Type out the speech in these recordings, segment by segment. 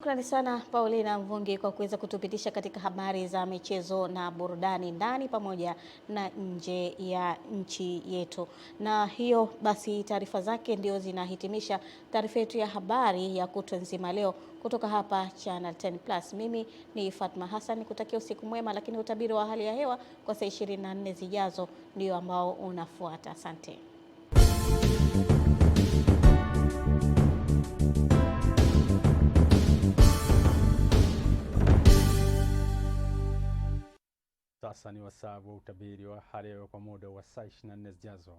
Shukrani sana Paulina Mvungi kwa kuweza kutupitisha katika habari za michezo na burudani ndani pamoja na nje ya nchi yetu. Na hiyo basi taarifa zake ndio zinahitimisha taarifa yetu ya habari ya kutwa nzima leo kutoka hapa Channel 10 Plus. Mimi ni Fatma Hassan, kutakia usiku mwema, lakini utabiri wa hali ya hewa kwa saa 24 zijazo ndio ambao unafuata. Asante. Sasa ni wasaa wa utabiri wa hali ya hewa kwa muda wa saa 24 zijazo,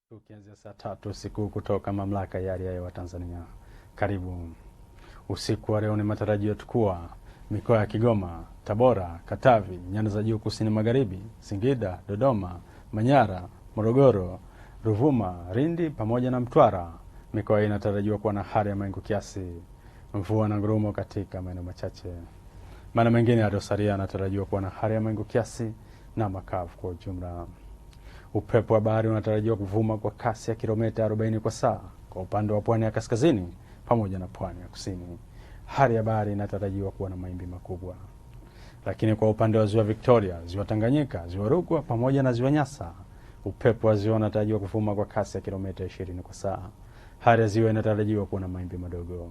tukianzia saa 3 usiku kutoka Mamlaka ya Hali ya Hewa Tanzania. Karibu. Usiku wa leo ni matarajio kuwa mikoa ya Kigoma, Tabora, Katavi, nyanda za juu kusini magharibi, Singida, Dodoma, Manyara, Morogoro, Ruvuma, Lindi pamoja na Mtwara. Mikoa hii inatarajiwa kuwa na hali ya mawingu kiasi, mvua na ngurumo katika maeneo machache. Maeneo mengine ya dosaria yanatarajiwa kuwa na hali ya mawingu kiasi na makavu kwa ujumla. Upepo wa bahari unatarajiwa kuvuma kwa kasi ya kilomita 40 kwa saa kwa upande wa pwani ya kaskazini pamoja na pwani ya kusini. Hali ya bahari inatarajiwa kuwa na mawimbi makubwa. Lakini kwa upande wa ziwa Victoria, ziwa Tanganyika, ziwa Rukwa pamoja na ziwa Nyasa, upepo wa ziwa unatarajiwa kuvuma kwa kasi ya kilomita 20 kwa saa. Hali ya ziwa inatarajiwa kuwa na mawimbi madogo.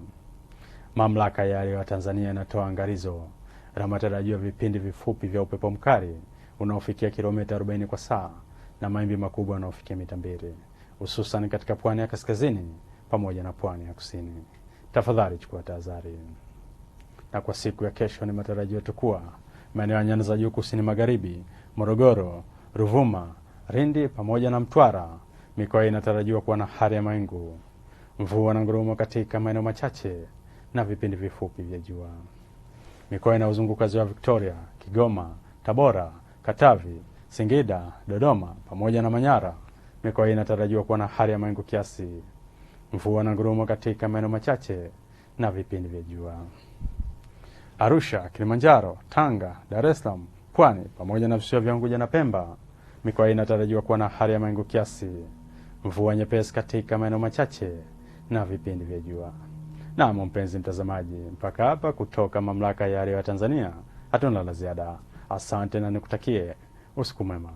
Mamlaka ya Hali ya Hewa Tanzania inatoa angalizo la matarajio ya vipindi vifupi vya upepo mkali unaofikia kilomita 40 kwa saa na mawimbi makubwa yanayofikia mita 2, hususan katika pwani ya kaskazini pamoja na pwani ya kusini. Tafadhali chukua tahadhari. Na kwa siku ya kesho ni matarajio kuwa maeneo ya nyanda za juu kusini magharibi, Morogoro, Ruvuma, Lindi pamoja na Mtwara, mikoa inatarajiwa kuwa na hali ya mawingu, mvua na ngurumo katika maeneo machache na vipindi vifupi vya jua. Mikoa inayozunguka ziwa Victoria, Kigoma, Tabora, Katavi, Singida, Dodoma pamoja na Manyara, mikoa hii inatarajiwa kuwa na hali ya mawingu kiasi, mvua na ngurumo katika maeneo machache na vipindi vya jua. Arusha, Kilimanjaro, Tanga, Dar es Salaam, Pwani pamoja na visiwa vya Unguja na Pemba, mikoa hii inatarajiwa kuwa na hali ya mawingu kiasi, mvua nyepesi katika maeneo machache na vipindi vya jua. Na mpenzi mtazamaji, mpaka hapa kutoka Mamlaka ya Hali ya Hewa Tanzania hatuna la ziada. Asante na nikutakie usiku mwema.